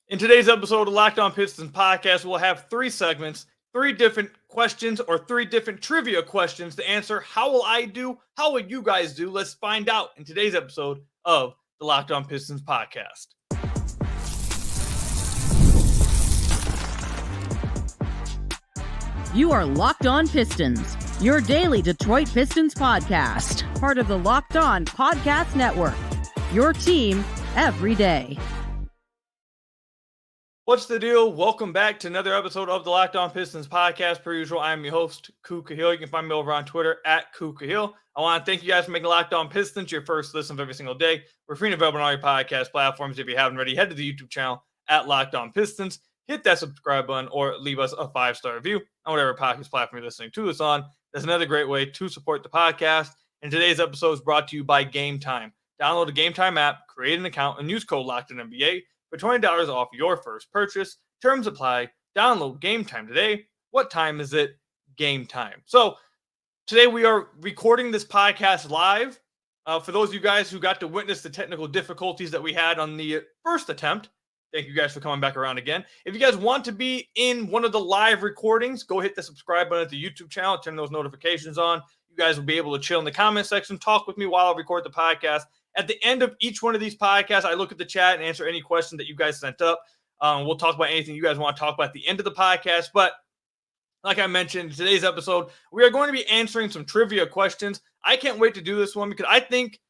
In today's episode of the Locked On Pistons podcast, we'll have three segments, three different questions or three different trivia questions to answer. How will I do? How will you guys do? Let's find out in today's episode of the Locked On Pistons podcast. You are Locked On Pistons, your daily Detroit Pistons podcast, part of the Locked On Podcast Network, your team every day. What's the deal? Welcome back to another episode of the Locked On Pistons podcast. Per usual, I'm your host, Ku Cahill. You can find me over on Twitter at Ku Cahill. I want to thank you guys for making Locked On Pistons your first listen of every single day. We're free and available on all your podcast platforms. If you haven't already, head to the YouTube channel at Locked On Pistons. Hit that subscribe button or leave us a 5-star review on whatever podcast platform you're listening to us on. That's another great way to support the podcast. And today's episode is brought to you by Game Time. Download the Game Time app, create an account, and use code LOCKEDONNBA for $20 off your first purchase. Terms apply. Download Game Time today. What time is it? Game time. So today we are recording this podcast live. For those of you guys who got to witness the technical difficulties that we had on the first attempt, thank you guys for coming back around again. If you guys want to be in one of the live recordings, go hit the subscribe button at the YouTube channel, turn those notifications on. You guys will be able to chill in the comment section, talk with me while I record the podcast. At the end of each one of these podcasts, I look at the chat and answer any questions that you guys sent up. We'll talk about anything you guys want to talk about at the end of the podcast. But like I mentioned, in today's episode, we are going to be answering some trivia questions. I can't wait to do this one because I think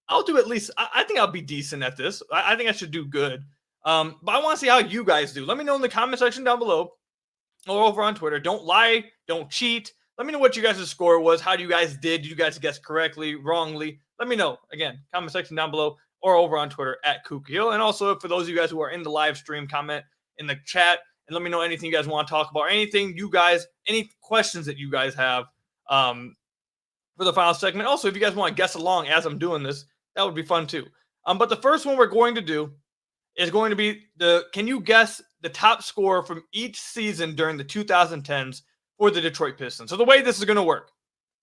I'll do at least, I think I'll be decent at this. I think I should do good. But I want to see how you guys do. Let me know in the comment section down below or over on Twitter. Don't lie. Don't cheat. Let me know what you guys' score was. How you guys did. Did you guys guess correctly, wrongly? Let me know. Again, comment section down below or over on Twitter at Kookahill. And also for those of you guys who are in the live stream, comment in the chat and let me know anything you guys want to talk about, or anything you guys, any questions that you guys have for the final segment. Also, if you guys want to guess along as I'm doing this, that would be fun too. But the first one we're going to do is going to be can you guess the top scorer from each season during the 2010s for the Detroit Pistons? So the way this is going to work,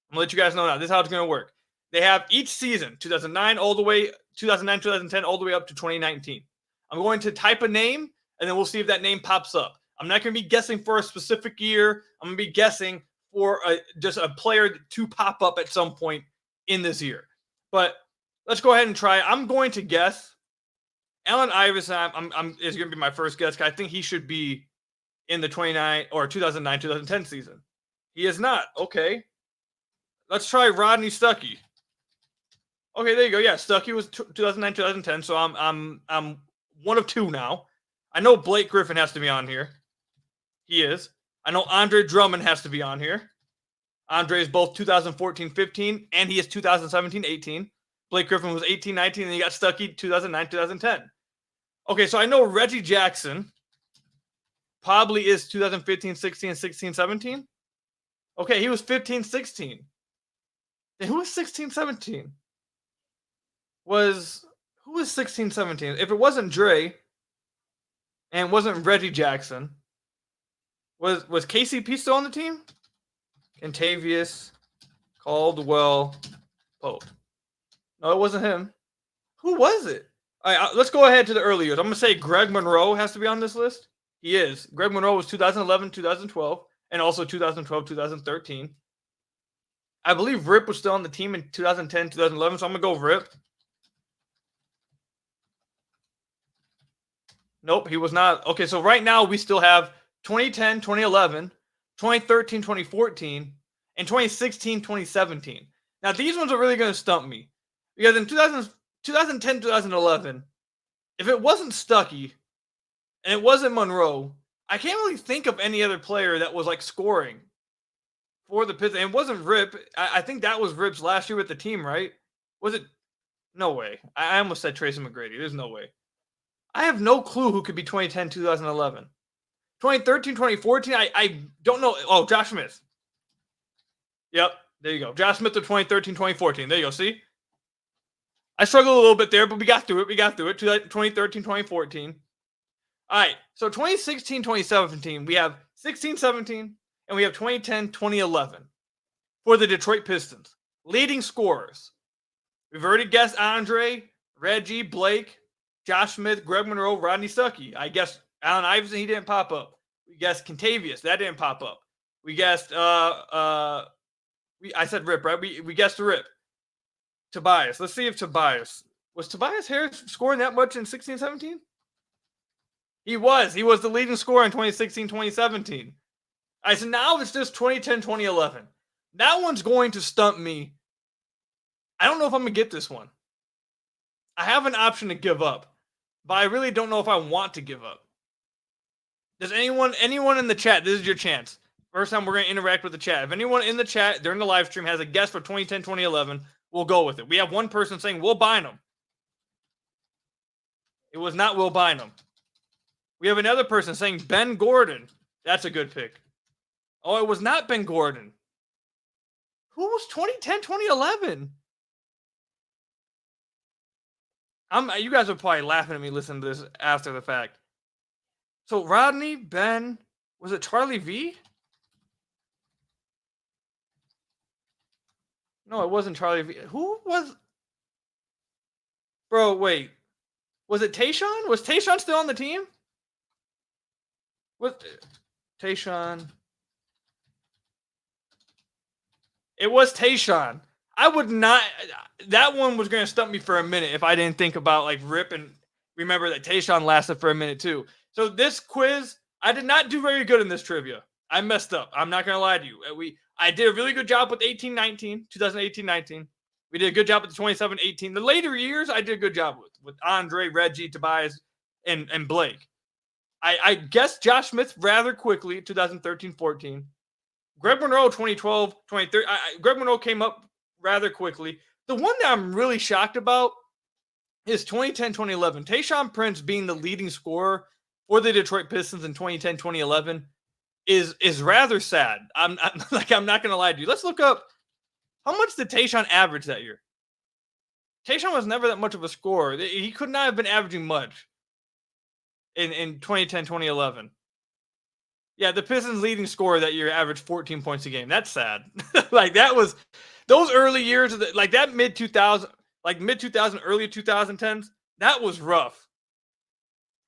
I'm going to let you guys know now. This is how it's going to work. They have each season, 2009, 2010, all the way up to 2019. I'm going to type a name, and then we'll see if that name pops up. I'm not going to be guessing for a specific year. I'm going to be guessing for just a player to pop up at some point in this year. But let's go ahead and try. I'm going to guess Allen Iverson is going to be my first guess, because I think he should be in the 2009-2010 season. He is not. Okay. Let's try Rodney Stuckey. Okay, there you go. Yeah, Stuckey was 2009-2010, so I'm one of two now. I know Blake Griffin has to be on here. He is. I know Andre Drummond has to be on here. Andre is both 2014-15, and he is 2017-18. Blake Griffin was 18-19, and you got Stuckey 2009-2010. Okay, so I know Reggie Jackson probably is 2015-16, 16-17. Okay, he was 15-16. And who was 16-17? Who was 16-17? If it wasn't Dre and it wasn't Reggie Jackson, was KCP still on the team? Kentavious Caldwell Pope. No, it wasn't him. Who was it? All right, let's go ahead to the early years. I'm going to say Greg Monroe has to be on this list. He is. Greg Monroe was 2011, 2012, and also 2012, 2013. I believe Rip was still on the team in 2010, 2011, so I'm going to go Rip. Nope, he was not. Okay, so right now we still have 2010, 2011, 2013, 2014, and 2016, 2017. Now, these ones are really going to stump me. Because in 2010, 2011, if it wasn't Stuckey and it wasn't Monroe, I can't really think of any other player that was like scoring for the Pistons. And it wasn't Rip. I think that was Rip's last year with the team, right? Was it? No way. I almost said Tracy McGrady. There's no way. I have no clue who could be 2010, 2011. 2013, 2014, I don't know. Oh, Josh Smith. Yep, there you go. Josh Smith of 2013, 2014. There you go, see? I struggled a little bit there, but we got through it. 2013, 2014. All right, so 2016, 2017, we have 16, 17, and we have 2010, 2011 for the Detroit Pistons. Leading scorers. We've already guessed Andre, Reggie, Blake. Josh Smith, Greg Monroe, Rodney Stuckey. I guess Allen Iverson, he didn't pop up. We guessed Kentavious, that didn't pop up. We guessed I said Rip, right? We guessed Rip. Tobias. Let's see if Tobias Harris scoring that much in 16-17? He was the leading scorer in 2016-2017. I said now it's just 2010-2011. That one's going to stump me. I don't know if I'm going to get this one. I have an option to give up, but I really don't know if I want to give up. Does anyone in the chat, this is your chance. First time we're going to interact with the chat. If anyone in the chat during the live stream has a guess for 2010-2011, we'll go with it. We have one person saying Will Bynum. It was not Will Bynum. We have another person saying Ben Gordon. That's a good pick. Oh, it was not Ben Gordon. Who was 2010-2011? You guys are probably laughing at me listening to this after the fact. So Rodney, Ben, was it Charlie V? No, it wasn't Charlie V. Who was? Bro, wait. Was it Tayshaun? Was Tayshaun still on the team? What? Tayshaun. It was Tayshaun. I would not. That one was going to stump me for a minute if I didn't think about like Rip and remember that Tayshaun lasted for a minute too. So this quiz, I did not do very good in this trivia. I messed up. I'm not going to lie to you. I did a really good job with 2018-19. We did a good job with the 27-18. The later years, I did a good job with Andre, Reggie, Tobias, and Blake. I guessed Josh Smith rather quickly, 2013-14. Greg Monroe, 2012-23. Greg Monroe came up rather quickly. The one that I'm really shocked about is 2010-2011. Tayshaun Prince being the leading scorer for the Detroit Pistons in 2010-2011 is rather sad. I'm not going to lie to you. Let's look up how much did Tayshaun average that year. Tayshaun was never that much of a scorer. He could not have been averaging much in 2010-2011. Yeah, the Pistons leading scorer that year averaged 14 points a game. That's sad. Like that was those early years, like that mid 2000, early 2010s. That was rough.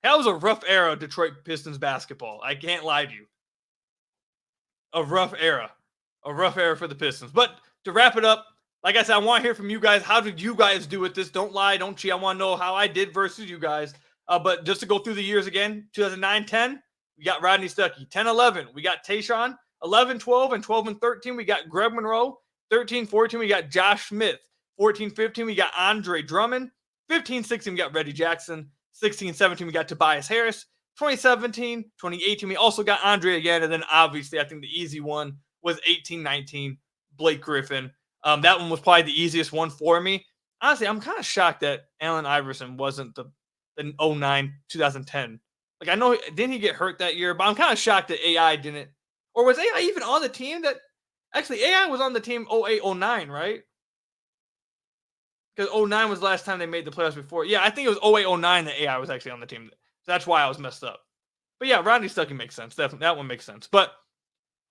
That was a rough era of Detroit Pistons basketball. I can't lie to you. A rough era for the Pistons. But to wrap it up, like I said, I want to hear from you guys. How did you guys do with this? Don't lie, don't cheat. I want to know how I did versus you guys. But just to go through the years again, 2009-10. We got Rodney Stuckey. 10-11, we got Tayshaun. 11-12 and 12-13, we got Greg Monroe. 13-14, we got Josh Smith. 14-15, we got Andre Drummond. 15-16, we got Reggie Jackson. 16-17, we got Tobias Harris. 2017, 2018, we also got Andre again. And then obviously, I think the easy one was 18-19, Blake Griffin. That one was probably the easiest one for me. Honestly, I'm kind of shocked that Allen Iverson wasn't the 09-2010. Like, I know, didn't he get hurt that year? But I'm kind of shocked that AI didn't. Or was AI even on the team? Actually, AI was on the team 08-09, right? Because 09 was the last time they made the playoffs before. Yeah, I think it was 08-09 that AI was actually on the team. So that's why I was messed up. But yeah, Rodney Stuckey makes sense. That one makes sense. But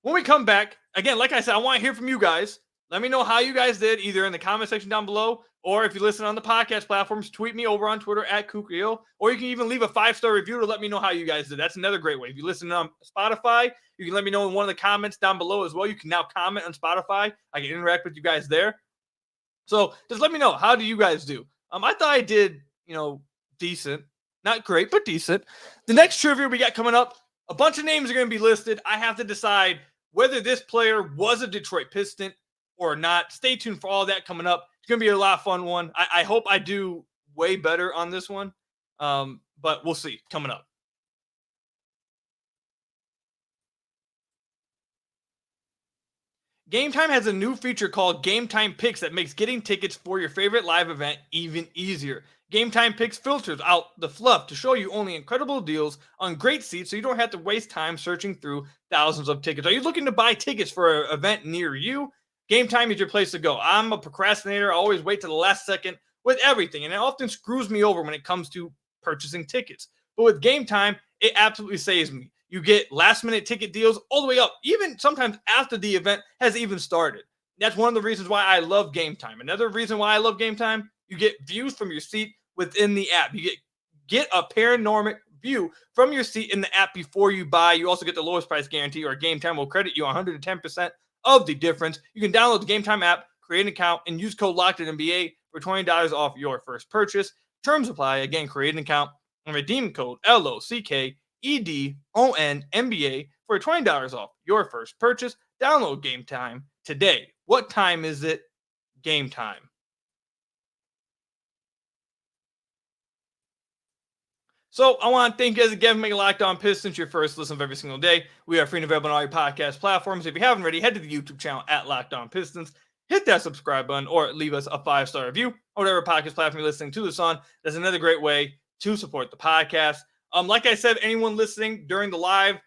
when we come back, again, like I said, I want to hear from you guys. Let me know how you guys did, either in the comment section down below, or if you listen on the podcast platforms, tweet me over on Twitter at @KukaHill, or you can even leave a 5-star review to let me know how you guys did. That's another great way. If you listen on Spotify, you can let me know in one of the comments down below as well. You can now comment on Spotify. I can interact with you guys there. So just let me know, how do you guys do? I thought I did, decent. Not great, but decent. The next trivia we got coming up, a bunch of names are going to be listed. I have to decide whether this player was a Detroit Piston or not. Stay tuned for all that coming up. It's going to be a lot of fun one. I hope I do way better on this one, but we'll see coming up. Game Time has a new feature called Game Time Picks that makes getting tickets for your favorite live event even easier. Game Time Picks filters out the fluff to show you only incredible deals on great seats so you don't have to waste time searching through thousands of tickets. Are you looking to buy tickets for an event near you? Game Time is your place to go. I'm a procrastinator. I always wait to the last second with everything, and it often screws me over when it comes to purchasing tickets. But with Game Time, it absolutely saves me. You get last-minute ticket deals all the way up, even sometimes after the event has even started. That's one of the reasons why I love Game Time. Another reason why I love Game Time, you get views from your seat within the app. You get get a panoramic view from your seat in the app before you buy. You also get the lowest price guarantee, or Game Time will credit you 110% of the difference. You can download the Game Time app, create an account, and use code LOCKEDONNBA for $20 off your first purchase. Terms apply. Again, create an account and redeem code LOCKEDONNBA for $20 off your first purchase. Download Game Time today. What time is it? Game time. So I want to thank you guys again for making Locked On Pistons your first listen of every single day. We are free and available on all your podcast platforms. If you haven't already, head to the YouTube channel at Locked On Pistons. Hit that subscribe button or leave us a 5-star review on whatever podcast platform you're listening to this on. That's another great way to support the podcast. Like I said, anyone listening during the live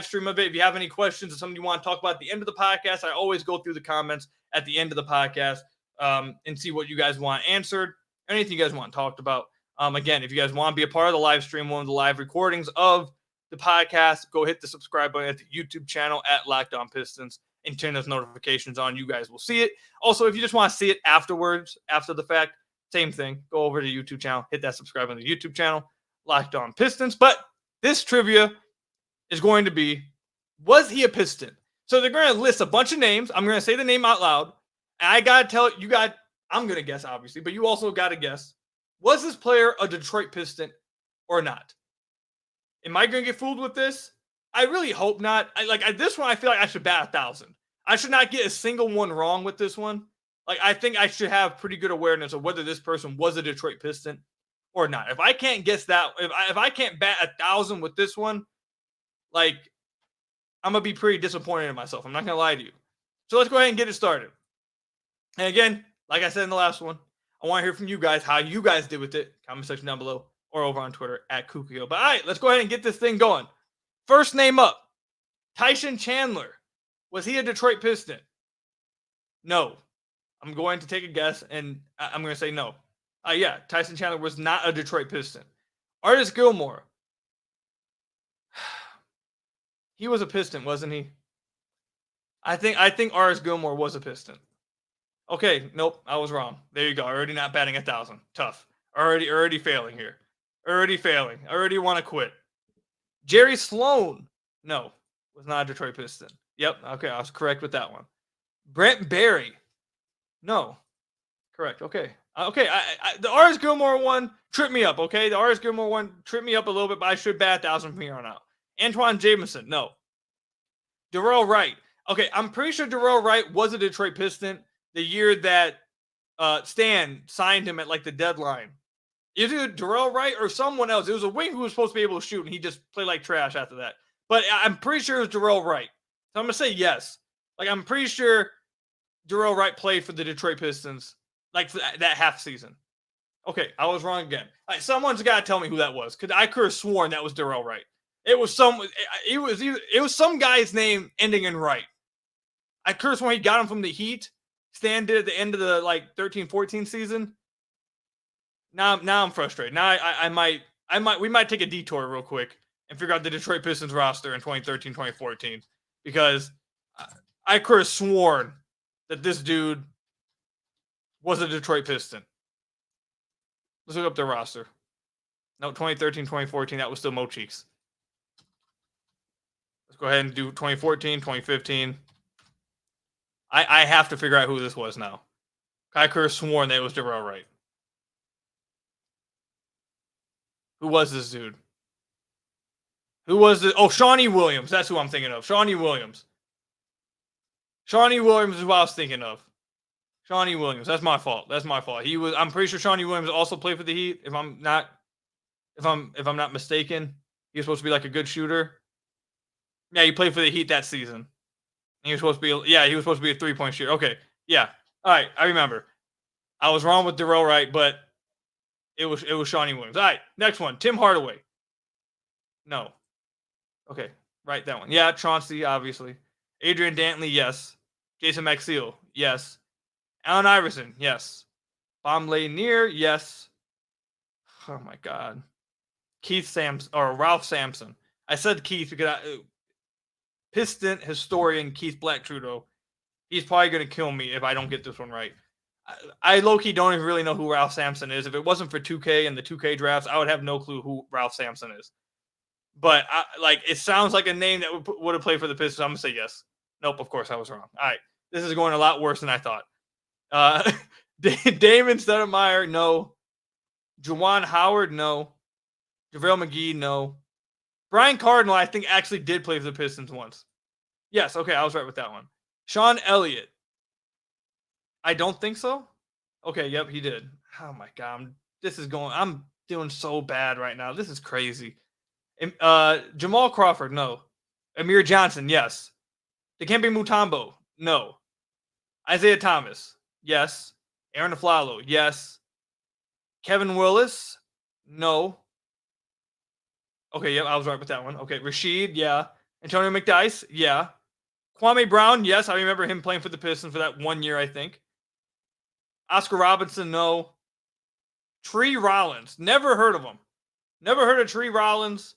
stream of it, if you have any questions or something you want to talk about at the end of the podcast, I always go through the comments at the end of the podcast and see what you guys want answered, anything you guys want talked about. Again, if you guys want to be a part of the live stream, one of the live recordings of the podcast, go hit the subscribe button at the YouTube channel at Locked On Pistons and turn those notifications on. You guys will see it. Also, if you just want to see it afterwards, after the fact, same thing. Go over to the YouTube channel, hit that subscribe on the YouTube channel, Locked On Pistons. But this trivia is going to be, was he a Piston? So they're going to list a bunch of names. I'm going to say the name out loud. And I got to tell you guys, I'm going to guess, obviously, but you also got to guess. Was this player a Detroit Piston or not? Am I going to get fooled with this? I really hope not. This one, I feel like I should bat 1,000. I should not get a single one wrong with this one. I think I should have pretty good awareness of whether this person was a Detroit Piston or not. If I can't guess that, if I can't bat 1,000 with this one, I'm going to be pretty disappointed in myself. I'm not going to lie to you. So let's go ahead and get it started. And again, like I said in the last one, I want to hear from you guys how you guys did with it. Comment section down below or over on Twitter at Kukio. But all right, let's go ahead and get this thing going. First name up, Tyson Chandler. Was he a Detroit Piston? No. I'm going to take a guess, and I'm going to say no. Yeah, Tyson Chandler was not a Detroit Piston. Artis Gilmore. He was a Piston, wasn't he? I think Artis Gilmore was a Piston. Okay, nope, I was wrong. There you go. Already not batting 1,000. Tough. Already failing here. Already failing. Already want to quit. Jerry Sloan. No, was not a Detroit Piston. Yep, okay, I was correct with that one. Brent Barry. No. Correct, okay. The Artis Gilmore one tripped me up, okay? The Artis Gilmore one tripped me up a little bit, but I should bat 1,000 from here on out. Antoine Jameson. No. Darrell Wright. Okay, I'm pretty sure Darrell Wright was a Detroit Piston the year that Stan signed him at the deadline. Either Darrell Wright or someone else. It was a wing who was supposed to be able to shoot, and he just played like trash after that. But I'm pretty sure it was Darrell Wright. So I'm going to say yes. I'm pretty sure Darrell Wright played for the Detroit Pistons, for that half season. Okay, I was wrong again. All right, someone's got to tell me who that was, because I could have sworn that was Darrell Wright. It was some guy's name ending in Wright. I could have sworn he got him from the Heat. Stan did at the end of the 13-14 season. Now I'm frustrated. Now we might take a detour real quick and figure out the Detroit Pistons roster in 2013-2014, because I could have sworn that this dude was a Detroit Piston. Let's look up their roster. No, 2013-2014, that was still Mo Cheeks. Let's go ahead and do 2014, 2015. I have to figure out who this was now. I could have sworn that it was Darrell Wright. Who was this dude? Who was this? Oh, Shawnee Williams. That's who I'm thinking of. Shawnee Williams. Shawnee Williams is what I was thinking of. Shawnee Williams. That's my fault. I'm pretty sure Shawnee Williams also played for the Heat. If I'm not mistaken, he was supposed to be a good shooter. Yeah, he played for the Heat that season. He was supposed to be, he was supposed to be a 3-point shooter. Okay, yeah. All right, I remember. I was wrong with Darrell Wright, but it was Shawnee Williams. All right, next one, Tim Hardaway. No. Okay, right, that one. Yeah, Chauncey, obviously. Adrian Dantley, yes. Jason Maxiell, yes. Allen Iverson, yes. Bam Lanier, yes. Oh my God. Ralph Sampson. I said Keith because Piston historian Keith Black Trudeau. He's probably going to kill me if I don't get this one right. I low-key don't even really know who Ralph Sampson is. If it wasn't for 2K and the 2K drafts, I would have no clue who Ralph Sampson is. But it sounds like a name that would have played for the Pistons. I'm gonna say yes. Nope, of course I was wrong. All right, this is going a lot worse than I thought. Damon Stoudemire, no. Juwan Howard, no. JaVale McGee, no. Brian Cardinal, I think, actually did play for the Pistons once. Yes, okay, I was right with that one. Sean Elliott. I don't think so. Okay, yep, he did. Oh my God, I'm doing so bad right now. This is crazy. Jamal Crawford, no. Amir Johnson, yes. Dikembe Mutombo, no. Isaiah Thomas, yes. Aaron Aflalo, yes. Kevin Willis, no. Okay, yeah, I was right with that one. Okay, Rasheed, yeah. Antonio McDyess, yeah. Kwame Brown, yes. I remember him playing for the Pistons for that 1 year, I think. Oscar Robinson, no. Tree Rollins, never heard of him. Never heard of Tree Rollins.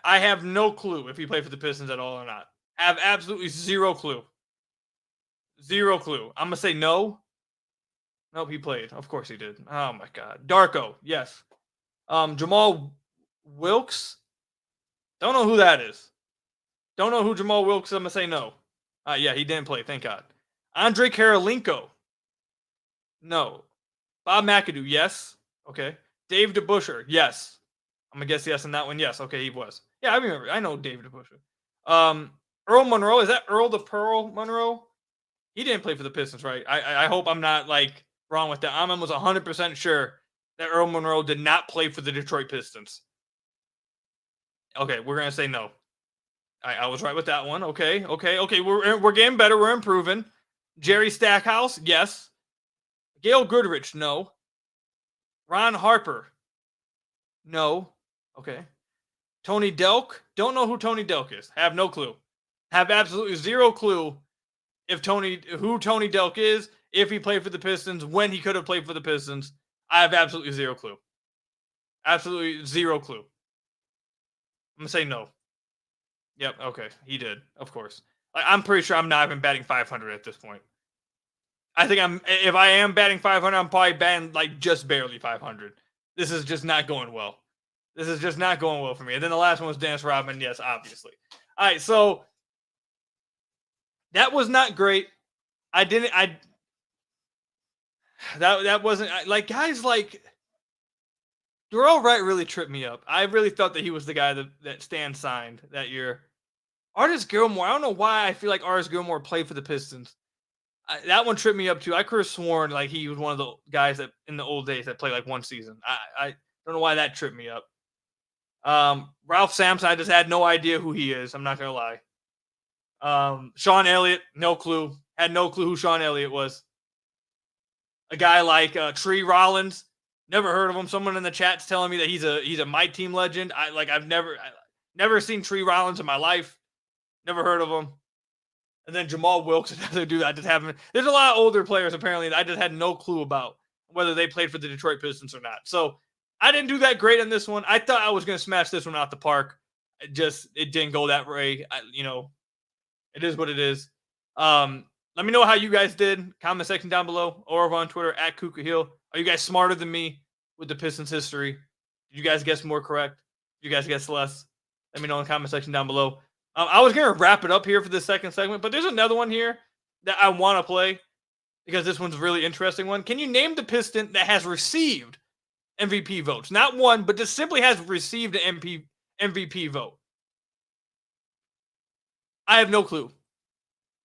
I have no clue if he played for the Pistons at all or not. I have absolutely zero clue. Zero clue. I'm going to say no. Nope, he played. Of course he did. Oh, my God. Darko, yes. Jamal Wilkes. Don't know who that is. Don't know who Jamal Wilkes is. I'm going to say no. Yeah, he didn't play. Thank God. Andre Karolinko. No. Bob McAdoo, yes. Okay. Dave DeBuscher, yes. I'm going to guess yes on that one. Yes. Okay, he was. Yeah, I remember. I know Dave DeBuscher. Earl Monroe. Is that Earl the Pearl Monroe? He didn't play for the Pistons, right? I hope I'm not, wrong with that. I'm almost 100% sure that Earl Monroe did not play for the Detroit Pistons. Okay, we're going to say no. I was right with that one. Okay. We're getting better. We're improving. Jerry Stackhouse, yes. Gail Goodrich, no. Ron Harper, no. Okay. Tony Delk, don't know who Tony Delk is. Have no clue. Have absolutely zero clue who Tony Delk is, if he played for the Pistons, when he could have played for the Pistons. I have absolutely zero clue. Absolutely zero clue. I'm going to say no. Yep, okay. He did, of course. I'm pretty sure I'm not even batting 500 at this point. I think if I am batting 500, I'm probably batting just barely 500. This is just not going well. This is just not going well for me. And then the last one was Dennis Rodman. Yes, obviously. All right, so that was not great. That wasn't guys like Darrell Wright really tripped me up. I really thought that he was the guy that Stan signed that year. Artis Gilmore, I don't know why I feel like Artis Gilmore played for the Pistons. That one tripped me up too. I could have sworn he was one of the guys that in the old days that played one season. I don't know why that tripped me up. Ralph Sampson, I just had no idea who he is. I'm not gonna lie. Sean Elliott, no clue. Had no clue who Sean Elliott was. A guy like Tree Rollins, never heard of him. Someone in the chat's telling me that he's a My Team legend. I've never seen Tree Rollins in my life. Never heard of him. And then Jamal Wilkes, another dude I just haven't. There's a lot of older players apparently that I just had no clue about whether they played for the Detroit Pistons or not. So I didn't do that great on this one. I thought I was going to smash this one out the park. It didn't go that way. It is what it is. Let me know how you guys did. Comment section down below or over on Twitter at Kuka Hill. Are you guys smarter than me with the Pistons history? Did you guys guess more correct? Did you guys guess less? Let me know in the comment section down below. I was going to wrap it up here for this second segment, but there's another one here that I want to play because this one's a really interesting one. Can you name the Piston that has received MVP votes? Not one, but just simply has received an MVP vote. I have no clue.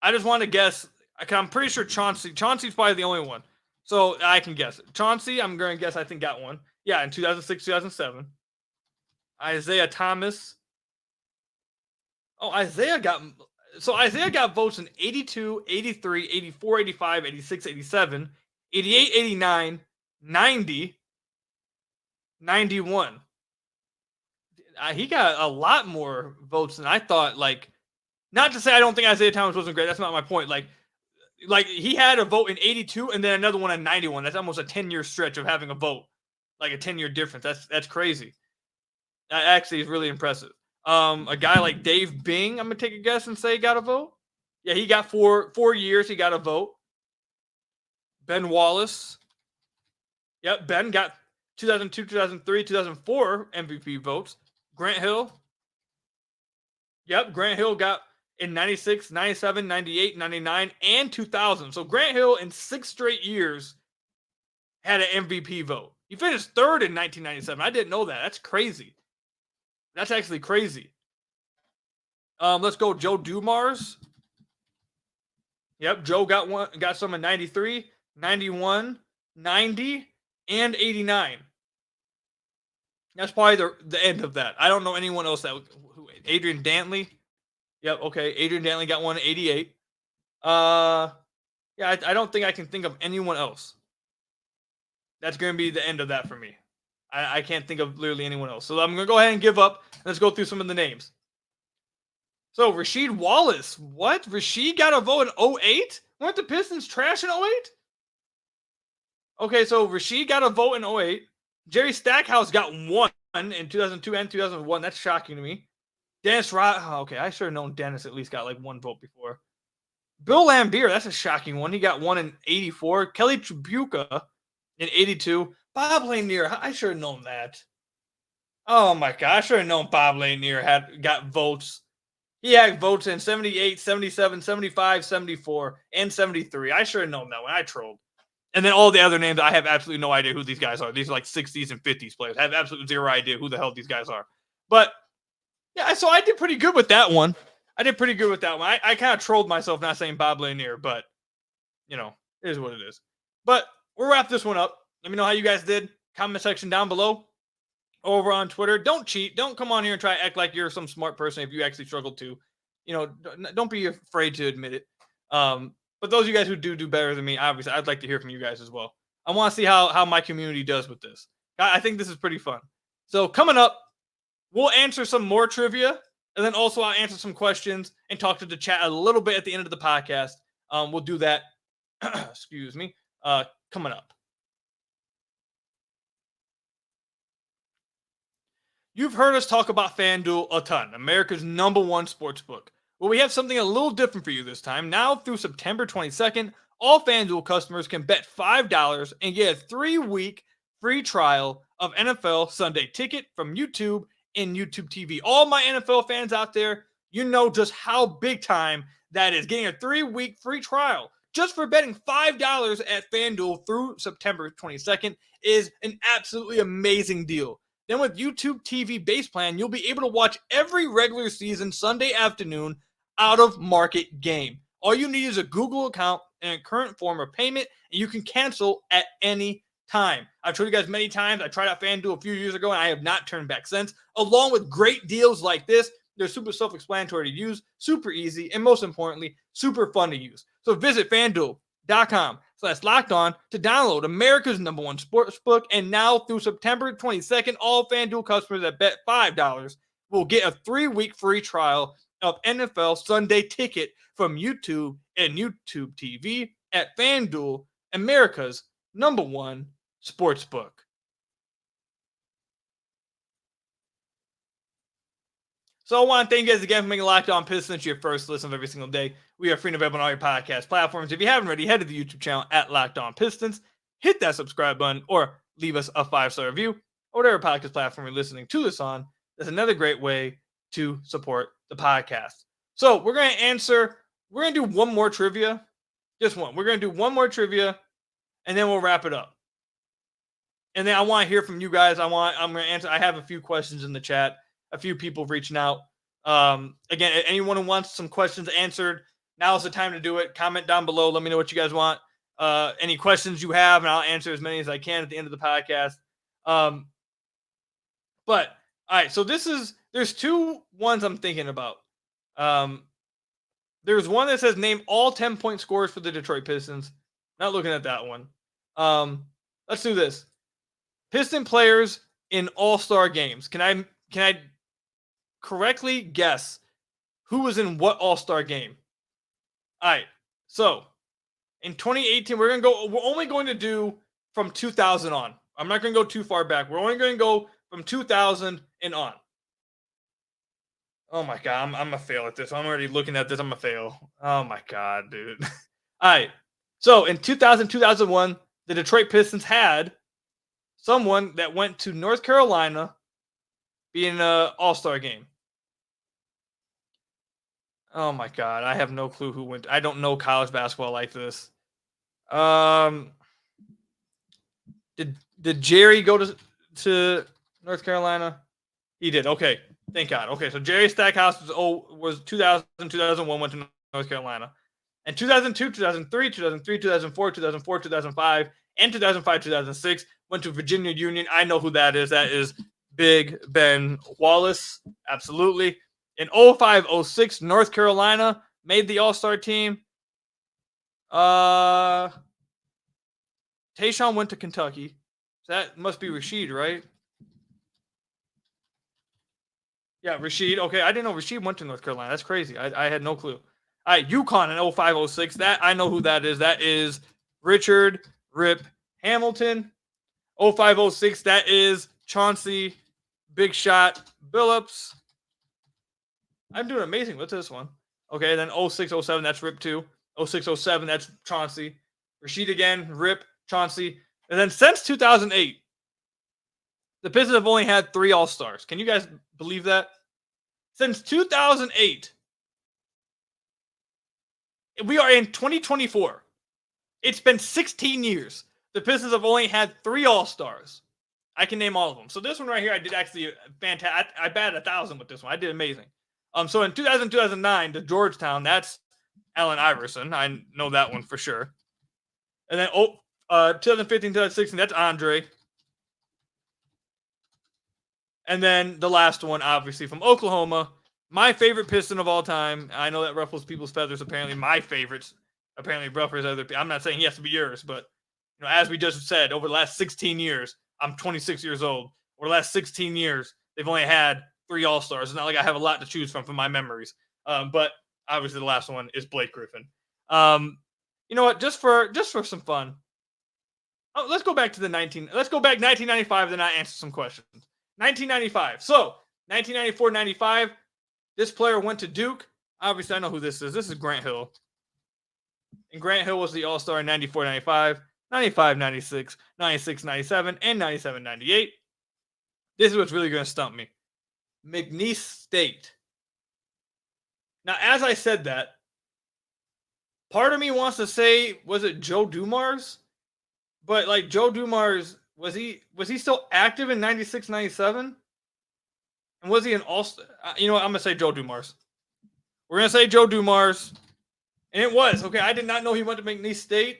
I just want to guess. I'm pretty sure Chauncey's probably the only one. So I can guess. Chauncey, I'm going to guess, I think got one. Yeah, in 2006, 2007. Isaiah Thomas. Oh, Isaiah got votes in 82, 83, 84, 85, 86, 87, 88, 89, 90, 91. He got a lot more votes than I thought. Not to say I don't think Isaiah Thomas wasn't great. That's not my point. He had a vote in 82 and then another one in 91. That's almost a 10-year stretch of having a vote. A 10-year difference. That's crazy. That actually is really impressive. A guy like Dave Bing, I'm going to take a guess and say got a vote. Yeah, he got 4 years. He got a vote. Ben Wallace. Yep, Ben got 2002, 2003, 2004 MVP votes. Grant Hill. Yep, Grant Hill got in 96, 97, 98, 99, and 2000. So Grant Hill in 6 straight years had an MVP vote. He finished third in 1997. I didn't know that. That's crazy. That's actually crazy. Let's go Joe Dumars. Yep, Joe got some in 93, 91, 90, and 89. That's probably the end of that. I don't know anyone else Adrian Dantley. Yep, okay. Adrian Dantley got one in 88. Yeah, I don't think I can think of anyone else. That's going to be the end of that for me. I can't think of literally anyone else. So I'm going to go ahead and give up. Let's go through some of the names. So Rasheed Wallace. What? Rasheed got a vote in 08? Weren't the Pistons trash in 08? Okay, so Rasheed got a vote in 08. Jerry Stackhouse got one in 2002 and 2001. That's shocking to me. Dennis okay, I should have known Dennis at least got like one vote before. Bill Laimbeer, that's a shocking one. He got one in 84. Kelly Tribuca in 82. Bob Lanier, I should have known that. Oh my God, I should have known Bob Lanier got votes. He had votes in 78, 77, 75, 74, and 73. I should have known that one. I trolled. And then all the other names, I have absolutely no idea who these guys are. These are like 60s and 50s players. I have absolutely zero idea who the hell these guys are. But yeah, so I did pretty good with that one. I kind of trolled myself not saying Bob Lanier, but you know, it is what it is. But we'll wrap this one up. Let me know how you guys did. Comment section down below. Over on Twitter. Don't cheat. Don't come on here and try to act like you're some smart person if you actually struggle to. You know, don't be afraid to admit it. But those of you guys who do better than me, obviously, I'd like to hear from you guys as well. I want to see how my community does with this. I think this is pretty fun. So coming up, we'll answer some more trivia, and then also I'll answer some questions and talk to the chat a little bit at the end of the podcast. We'll do that. Excuse me. Coming up. You've heard us talk about FanDuel a ton, America's #1 sportsbook. Well, we have something a little different for you this time. Now through September 22nd, all FanDuel customers can bet $5 and get a 3-week free trial of NFL Sunday Ticket from YouTube and YouTube TV. All my NFL fans out there, you know just how big time that is. Getting a 3-week free trial just for betting $5 at FanDuel through September 22nd is an absolutely amazing deal. Then with YouTube TV base plan, you'll be able to watch every regular season Sunday afternoon out of market game. All you need is a Google account and a current form of payment, and you can cancel at any time. I've told you guys many times, I tried out FanDuel a few years ago, and I have not turned back since. Along with great deals like this, they're super self-explanatory to use, super easy, and most importantly, super fun to use. So visit FanDuel.com/lockedon to download America's #1 sportsbook. And now through September 22nd, all FanDuel customers that bet $5 will get a 3-week free trial of NFL Sunday Ticket from YouTube and YouTube TV at FanDuel, America's #1 sportsbook. So I want to thank you guys again for making Locked On Pistons your first listen of every single day. We are free and available on all your podcast platforms. If you haven't already, head to the YouTube channel at Locked On Pistons. Hit that subscribe button or leave us a 5-star review or whatever podcast platform you're listening to this on. That's another great way to support the podcast. So we're going to do one more trivia. Just one. We're going to do one more trivia and then we'll wrap it up. And then I want to hear from you guys. I'm going to answer. I have a few questions in the chat. A few people reaching out. Again, anyone who wants some questions answered, now is the time to do it. Comment down below. Let me know what you guys want. Any questions you have, and I'll answer as many as I can at the end of the podcast. But all right, so there's two ones I'm thinking about. There's one that says name all 10-point scorers for the Detroit Pistons. Not looking at that one. Let's do this. Piston players in all-star games. Can I correctly guess who was in what all-star game? All right. So in 2018, we're only going to do from 2000 on. I'm not going to go too far back. We're only going to go from 2000 and on. Oh my God. I'm going to fail at this. I'm already looking at this. I'm going to fail. Oh my God, dude. All right. So in 2000, 2001, the Detroit Pistons had someone that went to North Carolina being an all-star game. Oh my God, I have no clue who went. I don't know college basketball like this. Did Jerry go to North Carolina? He did. Okay, thank God. Okay, so Jerry Stackhouse was 2000, 2001 went to North Carolina, and 2002, 2003, 2003, 2004, 2004, 2005, and 2005, 2006 went to Virginia Union. I know who that is. That is Big Ben Wallace. Absolutely. In 05, 06, North Carolina made the All-Star team. Tayshaun went to Kentucky. So that must be Rashid, right? Yeah, Rashid. Okay, I didn't know Rashid went to North Carolina. That's crazy. I had no clue. All right, UConn in 05, 06. That I know who that is. That is Richard Rip Hamilton. 05, 06. That is Chauncey Big Shot Billups. I'm doing amazing. What's this one? Okay, then 06, 07. That's Rip 2. 06, 07. That's Chauncey. Rashid again. Rip, Chauncey. And then since 2008, the Pistons have only had 3 All-Stars. Can you guys believe that? Since 2008, we are in 2024. It's been 16 years. The Pistons have only had 3 All-Stars. I can name all of them. So this one right here, I did actually fantastic. I batted 1,000 with this one. I did amazing. So in 2000, 2009, the Georgetown, that's Allen Iverson. I know that one for sure. And then 2015, 2016, that's Andre. And then the last one, obviously, from Oklahoma, my favorite Piston of all time. I know that ruffles people's feathers. Apparently, my favorites apparently ruffles other people. I'm not saying he has to be yours, but as we just said, over the last 16 years, I'm 26 years old. Over the last 16 years, they've only had 3 All-Stars. It's not like I have a lot to choose from my memories. But obviously, the last one is Blake Griffin. You know what? Just for some fun, let's go back to Let's go back 1995, then I answer some questions. 1995. So 1994-95. This player went to Duke. Obviously, I know who this is. This is Grant Hill. And Grant Hill was the All-Star in 94-95, 95-96, 96-97, and 97-98. This is what's really going to stump me. McNeese State. Now, as I said that, part of me wants to say, was it Joe Dumars? But like Joe Dumars, was he still active in 96, 97? And was he an All-Star? You know what? I'm going to say Joe Dumars. We're going to say Joe Dumars. And it was. Okay, I did not know he went to McNeese State.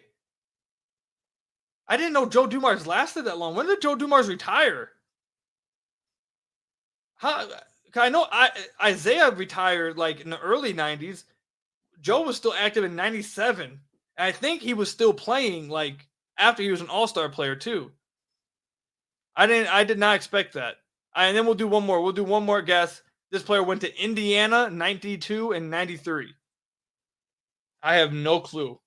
I didn't know Joe Dumars lasted that long. When did Joe Dumars retire? I know Isaiah retired like in the early 90s. Joe was still active in 97. And I think he was still playing like after he was an All-Star player too. I did not expect that. And then we'll do one more. We'll do one more guess. This player went to Indiana 92 and 93. I have no clue.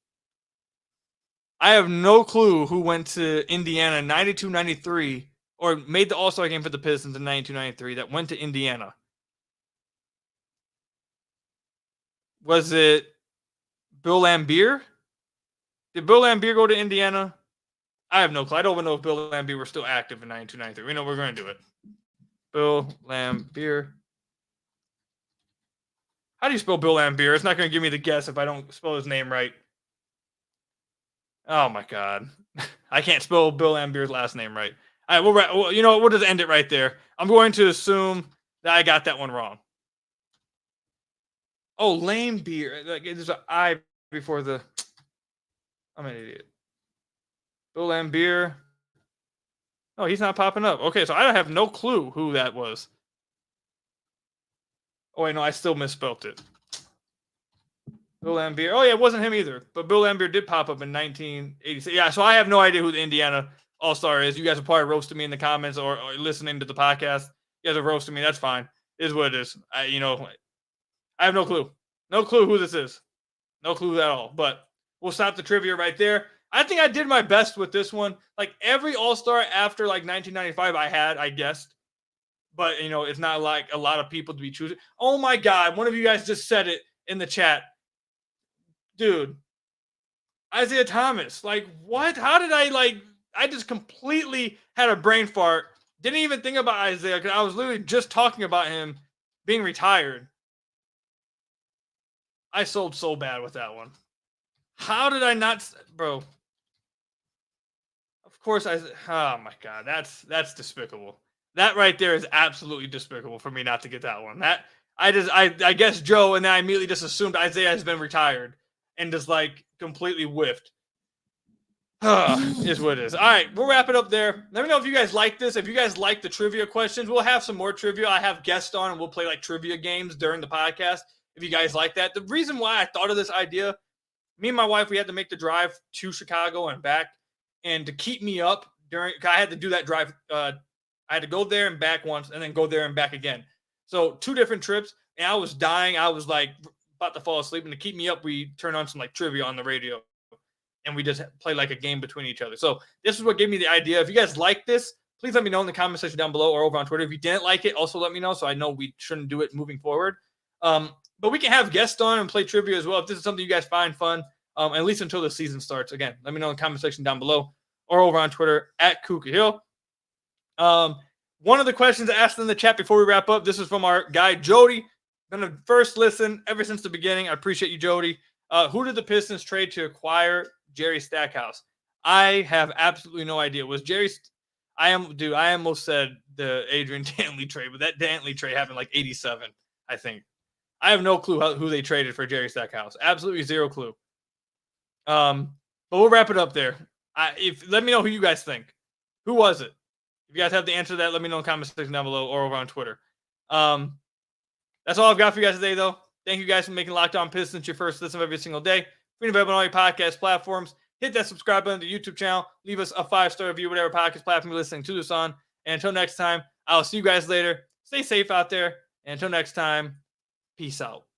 I have no clue who went to Indiana 92, 93 or made the All-Star game for the Pistons in 92, 93 that went to Indiana. Was it Bill Laimbeer? Did Bill Laimbeer go to Indiana? I have no clue. I don't even know if Bill Laimbeer were still active in 92, 93. We know we're going to do it. Bill Laimbeer. How do you spell Bill Laimbeer? It's not going to give me the guess if I don't spell his name right. Oh, my God. I can't spell Bill Laimbeer's last name right. All right, you know what? We'll just end it right there. I'm going to assume that I got that one wrong. Oh, Laimbeer. Like, there's an I before the... I'm an idiot. Bill Laimbeer. Oh, he's not popping up. Okay, so I have no clue who that was. Oh, wait, no, I still misspelled it. Bill Laimbeer. Oh, yeah, it wasn't him either. But Bill Laimbeer did pop up in 1986. Yeah, so I have no idea who the Indiana All-Star is. You guys are probably roasting me in the comments or listening to the podcast. You guys are roasting me. That's fine. It is what it is. I have no clue. No clue who this is. No clue at all. But we'll stop the trivia right there. I think I did my best with this one. Like every All-Star after like 1995 I guessed. But, it's not like a lot of people to be choosing. Oh, my God. One of you guys just said it in the chat. Dude, Isaiah Thomas. Like, what? How did I just completely had a brain fart. Didn't even think about Isaiah because I was literally just talking about him being retired. I sold so bad with that one. How did I not, bro? Of course, oh my God, that's despicable. That right there is absolutely despicable for me not to get that one. That I guess Joe, and then I immediately just assumed Isaiah has been retired and just like completely whiffed. Is what it is. All right, we'll wrap it up there. Let me know if you guys like this. If you guys like the trivia questions, we'll have some more trivia. I have guests on and we'll play like trivia games during the podcast. If you guys like that. The reason why I thought of this idea, me and my wife, we had to make the drive to Chicago and back. And to keep me up I had to do that drive. I had to go there and back once and then go there and back again. So 2 different trips. And I was dying. I was like about to fall asleep. And to keep me up, we turned on some like trivia on the radio. And we just play like a game between each other. So this is what gave me the idea. If you guys like this, please let me know in the comment section down below or over on Twitter. If you didn't like it, also let me know so I know we shouldn't do it moving forward. But we can have guests on and play trivia as well. If this is something you guys find fun, at least until the season starts. Again, let me know in the comment section down below or over on Twitter at Kuka Hill. One of the questions asked in the chat before we wrap up, this is from our guy, Jody. Been a first listen ever since the beginning. I appreciate you, Jody. Who did the Pistons trade to acquire Jerry Stackhouse? I have absolutely no idea. Was Jerry? I almost said the Adrian Dantley trade, but that Dantley trade happened like 87, I think. I have no clue who they traded for Jerry Stackhouse. Absolutely zero clue. But we'll wrap it up there. Let me know who you guys think. Who was it? If you guys have the answer to that, let me know in the comment section down below or over on Twitter. That's all I've got for you guys today, though. Thank you guys for making Locked On Pistons your first listen every single day. Free and available on all your podcast platforms. Hit that subscribe button to the YouTube channel. Leave us a 5-star review, whatever podcast platform you're listening to this on. And until next time, I'll see you guys later. Stay safe out there. And until next time, peace out.